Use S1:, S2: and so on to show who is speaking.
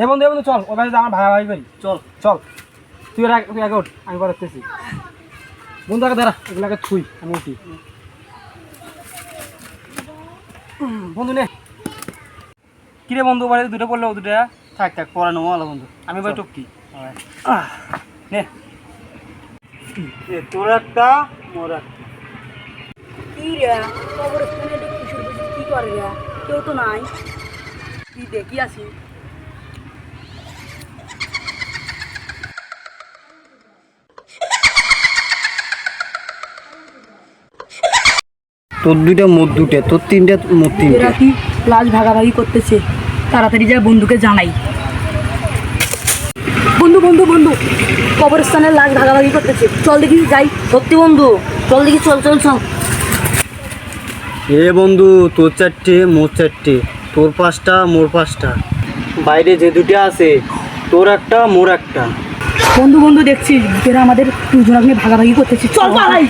S1: এ বন্ধু চল ও ভাই আমার ভাগাভাগি করি। চল চল তুই আগে ওঠ, আমি পরে দেখতেছি। বন্ধু আগে দাঁড়া, এগুলোকে ছুই আমি উঠি। বন্ধু নে। কিরে বন্ধু বাড়ি দুটো পড়লো, দুটা
S2: থাক থাক পরে নেবো আলো বন্ধু।
S1: আমি ভাই টপকি
S2: নে তোর একটা মোর একটা।
S3: কি রে কবরস্থানে কিশোর বুঝি কি করে রে? কেউ তো নাই, কি দেখি আসি।
S2: তোর দুইটা মোট দুটা, তোর তিনটা মোট তিনটা।
S3: এরা কি লাশ ভাগাভাগি করতেছে? তাড়াতাড়ি যা বন্ধুকে জানাই। বন্ধু বন্ধু বন্ধু কবরস্থানের লাশ ভাগাভাগি করতেছে, চল দেখি যাই।
S4: সত্যি বন্ধু, চল দেখি, চল চল চল।
S2: এ বন্ধু তোর চারটে মোর চারটে, তোর পাঁচটা মোর পাঁচটা। বাইরে যে দুটো আছে তোর একটা মোর একটা।
S3: বন্ধু বন্ধু দেখছিস এরা আমাদের দুজনকে ভাগাভাগি করতেছে, চল পালাই।